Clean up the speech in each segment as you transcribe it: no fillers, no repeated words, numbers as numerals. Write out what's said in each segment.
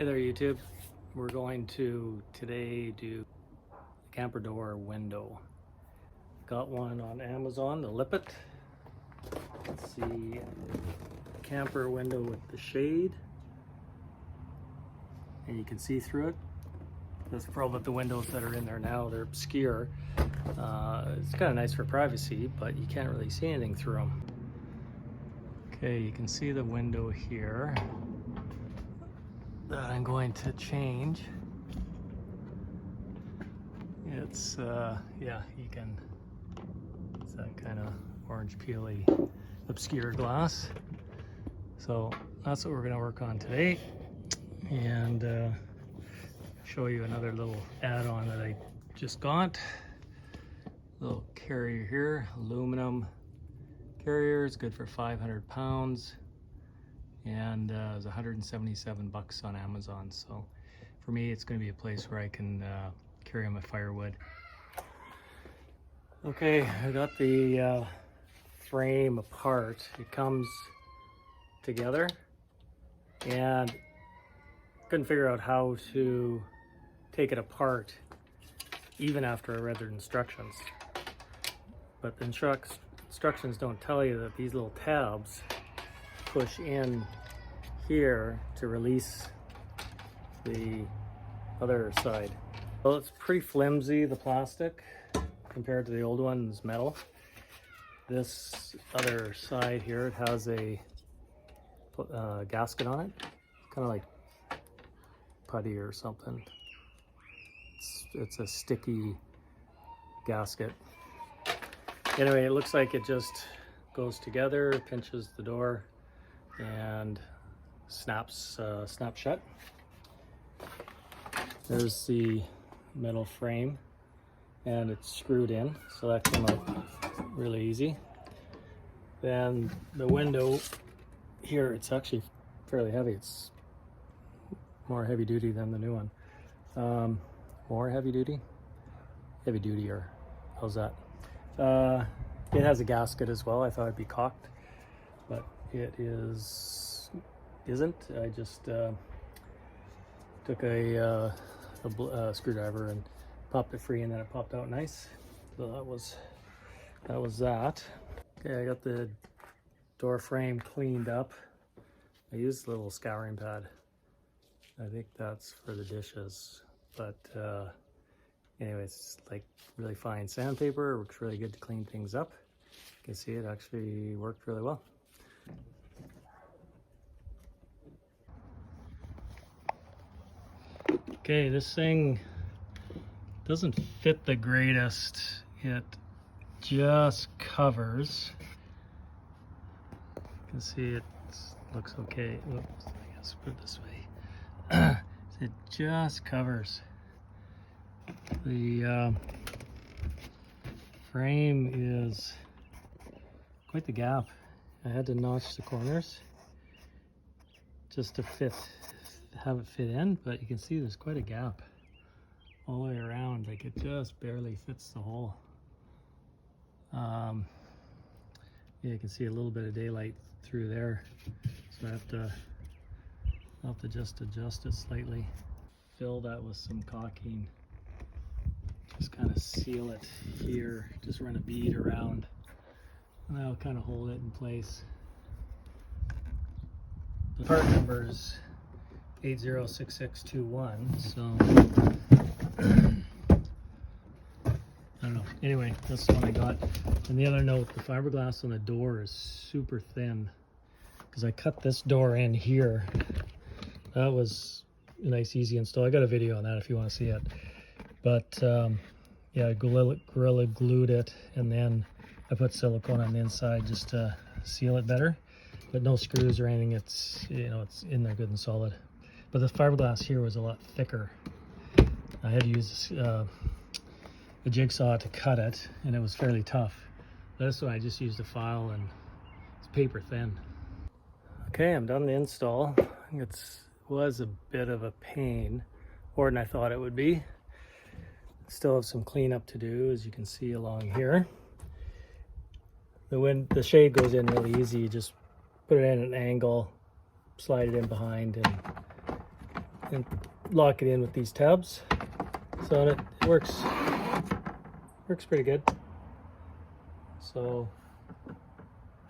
Hey there YouTube. We're going to today do camper door window. Got one on Amazon, the Lippet. Let's see, camper window with the shade. And you can see through it. That's the problem with the windows that are in there now, they're obscure. It's kind of nice for privacy, but you can't really see anything through them. Okay, you can see the window here that I'm going to change. It's yeah, you can, it's that kind of orange peely obscure glass. So that's what we're going to work on today, and show you another little add-on that I just got. Little carrier here, aluminum carrier. It's good for 500 pounds. And it was 177 bucks on Amazon. So for me, it's going to be a place where I can carry my firewood. Okay, I got the frame apart. It comes together, and couldn't figure out how to take it apart even after I read their instructions. But the instructions don't tell you that these little tabs push in here to release the other side. Well, it's pretty flimsy, the plastic, compared to the old one's metal. This other side here, it has a gasket on it, kind of like putty or something. It's a sticky gasket. Anyway, it looks like it just goes together, pinches the door, and snaps shut. There's the metal frame, and it's screwed in, so that came out really easy. Then the window here, it's actually fairly heavy. It's more heavy duty than the new one. More heavy duty? Heavy duty-er. How's that? It has a gasket as well. I thought it'd be cocked, but it isn't. I just took a screwdriver and popped it free, and then it popped out nice. So that was that. Okay, I got the door frame cleaned up. I used a little scouring pad. I think that's for the dishes, but anyway, it's like really fine sandpaper. It works really good to clean things up. You can see it actually worked really well. Okay, this thing doesn't fit the greatest. It just covers. You can see it looks okay. Oops, I guess put it this way. It just covers. The frame is quite the gap. I had to notch the corners just to have it fit in, but you can see there's quite a gap all the way around. Like, it just barely fits the hole. Yeah, you can see a little bit of daylight through there, so I have to just adjust it slightly. Fill that with some caulking. Just kind of seal it here. Just run a bead around, and that'll kind of hold it in place. The part number is 806621, so I don't know. Anyway, that's the one I got. And the other note, the fiberglass on the door is super thin, because I cut this door in here. That was a nice, easy install. I got a video on that if you want to see it. But yeah, I Gorilla glued it, and then I put silicone on the inside just to seal it better. But no screws or anything. It's, you know, it's in there good and solid. But the fiberglass here was a lot thicker. I had to use a jigsaw to cut it, and it was fairly tough. This one I just used a file, and it's paper thin. Okay, I'm done the install. It was a bit of a pain, more than I thought it would be. Still have some cleanup to do, as you can see along here. The shade goes in really easy. You just put it in at an angle, slide it in behind, and and lock it in with these tabs. So it works pretty good. So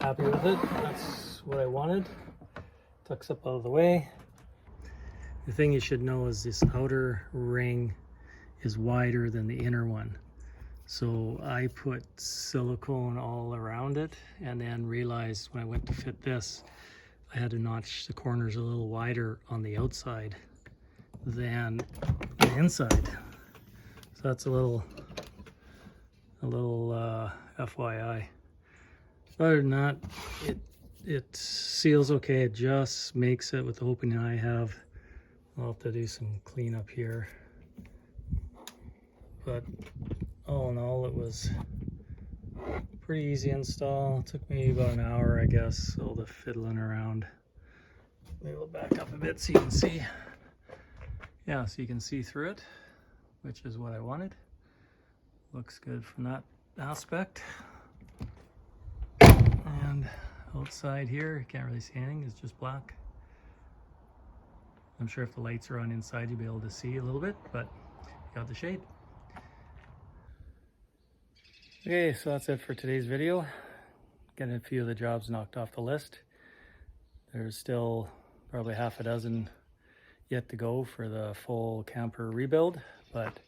happy with it. That's what I wanted. Tucks up out of the way. The thing you should know is this outer ring is wider than the inner one. So I put silicone all around it, and then realized when I went to fit this, I had to notch the corners a little wider on the outside than the inside. So that's a little FYI. Other than that, it seals okay. It just makes it with the opening I have. I'll have to do some cleanup here. But all in all, it was pretty easy install. It took me about an hour, I guess, all the fiddling around. Maybe we'll back up a bit so you can see. Yeah, so you can see through it, which is what I wanted. Looks good from that aspect. And outside here, you can't really see anything, it's just black. I'm sure if the lights are on inside, you'll be able to see a little bit, but you got the shade. Okay, so that's it for today's video. Getting a few of the jobs knocked off the list. There's still probably half a dozen yet to go for the full camper rebuild, but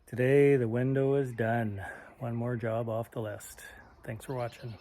today the window is done. One more job off the list. Thanks for watching.